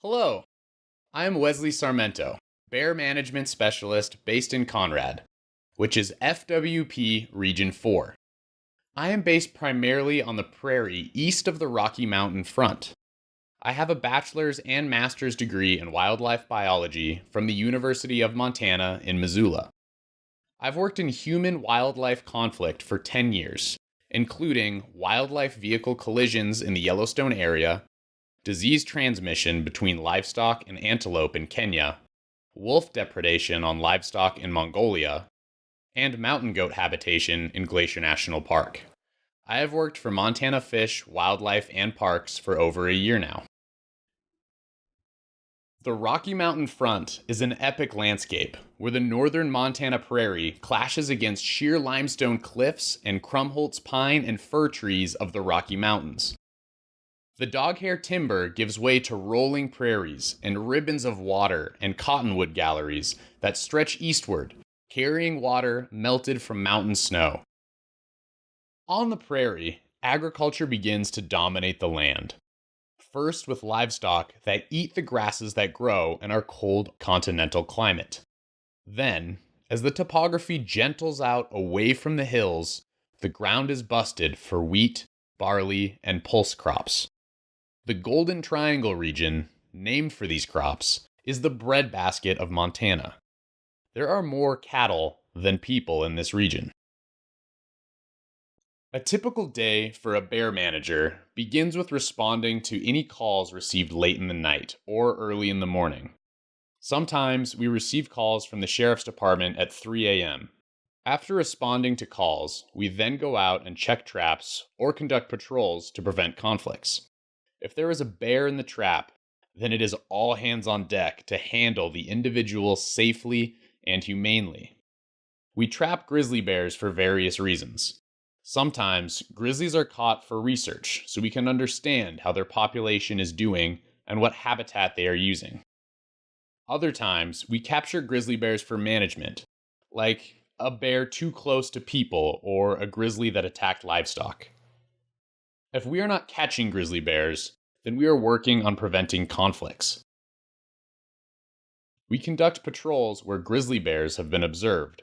Hello, I am Wesley Sarmento, Bear Management Specialist based in Conrad, which is FWP Region 4. I am based primarily on the prairie east of the Rocky Mountain front. I have a bachelor's and master's degree in wildlife biology from the University of Montana in Missoula. I've worked in human-wildlife conflict for 10 years, including wildlife vehicle collisions in the Yellowstone area, disease transmission between livestock and antelope in Kenya, wolf depredation on livestock in Mongolia, and mountain goat habitation in Glacier National Park. I have worked for Montana Fish, Wildlife, and Parks for over a year now. The Rocky Mountain front is an epic landscape where the northern Montana prairie clashes against sheer limestone cliffs and Krumholtz pine and fir trees of the Rocky Mountains. The doghair timber gives way to rolling prairies and ribbons of water and cottonwood galleries that stretch eastward, carrying water melted from mountain snow. On the prairie, agriculture begins to dominate the land. First with livestock that eat the grasses that grow in our cold continental climate. Then, as the topography gentles out away from the hills, the ground is busted for wheat, barley, and pulse crops. The Golden Triangle region, named for these crops, is the breadbasket of Montana. There are more cattle than people in this region. A typical day for a bear manager begins with responding to any calls received late in the night or early in the morning. Sometimes we receive calls from the sheriff's department at 3 a.m. After responding to calls, we then go out and check traps or conduct patrols to prevent conflicts. If there is a bear in the trap, then it is all hands on deck to handle the individual safely and humanely. We trap grizzly bears for various reasons. Sometimes, grizzlies are caught for research so we can understand how their population is doing and what habitat they are using. Other times, we capture grizzly bears for management, like a bear too close to people or a grizzly that attacked livestock. If we are not catching grizzly bears, then we are working on preventing conflicts. We conduct patrols where grizzly bears have been observed,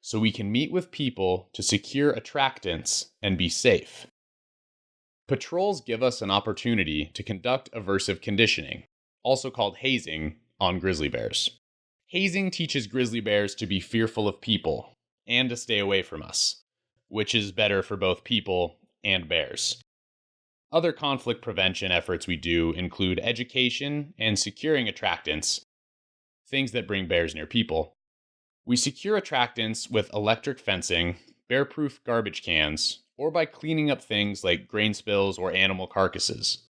so we can meet with people to secure attractants and be safe. Patrols give us an opportunity to conduct aversive conditioning, also called hazing, on grizzly bears. Hazing teaches grizzly bears to be fearful of people and to stay away from us, which is better for both people and bears. Other conflict prevention efforts we do include education and securing attractants, things that bring bears near people. We secure attractants with electric fencing, bear-proof garbage cans, or by cleaning up things like grain spills or animal carcasses.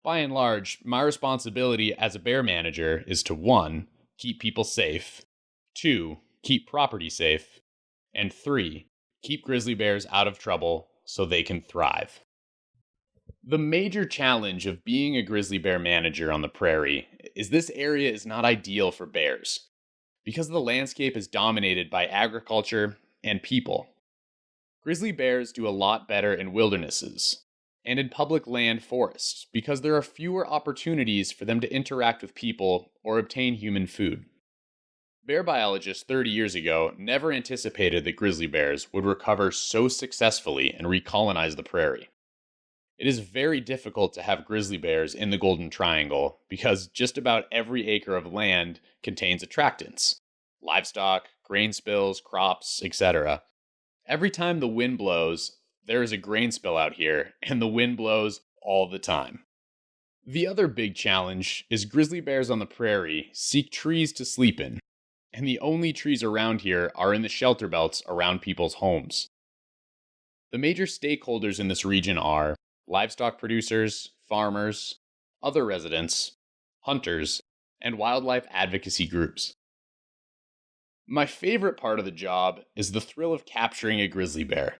By and large, my responsibility as a bear manager is to 1. Keep people safe, 2. Keep property safe, and 3. Keep grizzly bears out of trouble so they can thrive. The major challenge of being a grizzly bear manager on the prairie is this area is not ideal for bears, because the landscape is dominated by agriculture and people. Grizzly bears do a lot better in wildernesses and in public land forests because there are fewer opportunities for them to interact with people or obtain human food. Bear biologists 30 years ago never anticipated that grizzly bears would recover so successfully and recolonize the prairie. It is very difficult to have grizzly bears in the Golden Triangle because just about every acre of land contains attractants, livestock, grain spills, crops, etc. Every time the wind blows, there is a grain spill out here, and the wind blows all the time. The other big challenge is grizzly bears on the prairie seek trees to sleep in, and the only trees around here are in the shelter belts around people's homes. The major stakeholders in this region are livestock producers, farmers, other residents, hunters, and wildlife advocacy groups. My favorite part of the job is the thrill of capturing a grizzly bear.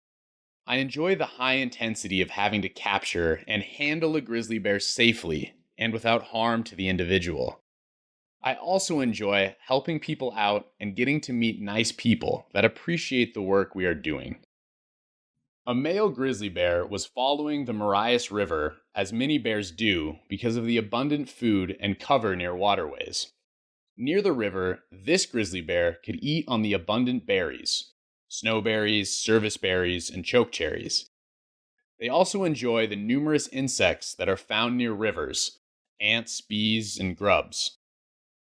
I enjoy the high intensity of having to capture and handle a grizzly bear safely and without harm to the individual. I also enjoy helping people out and getting to meet nice people that appreciate the work we are doing. A male grizzly bear was following the Marias River, as many bears do because of the abundant food and cover near waterways. Near the river, this grizzly bear could eat on the abundant berries, snowberries, service berries, and chokecherries. They also enjoy the numerous insects that are found near rivers, ants, bees, and grubs.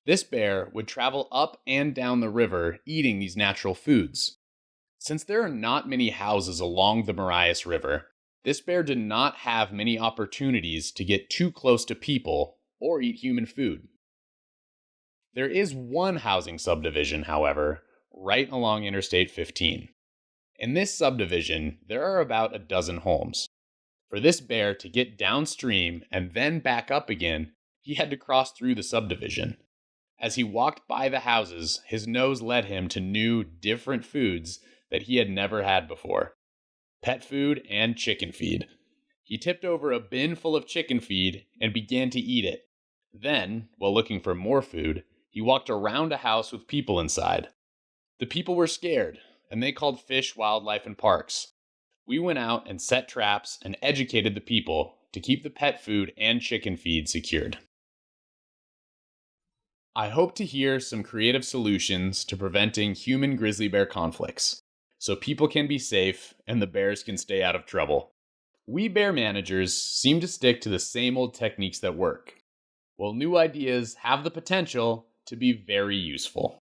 This bear would travel up and down the river eating these natural foods. Since there are not many houses along the Marias River, this bear did not have many opportunities to get too close to people or eat human food. There is one housing subdivision, however, right along Interstate 15. In this subdivision, there are about a dozen homes. For this bear to get downstream and then back up again, he had to cross through the subdivision. As he walked by the houses, his nose led him to new, different foods that he had never had before: pet food and chicken feed. He tipped over a bin full of chicken feed and began to eat it. Then, while looking for more food, he walked around a house with people inside. The people were scared, and they called Fish, Wildlife, and Parks. We went out and set traps and educated the people to keep the pet food and chicken feed secured. I hope to hear some creative solutions to preventing human grizzly bear conflicts, so people can be safe and the bears can stay out of trouble. We bear managers seem to stick to the same old techniques that work, while new ideas have the potential to be very useful.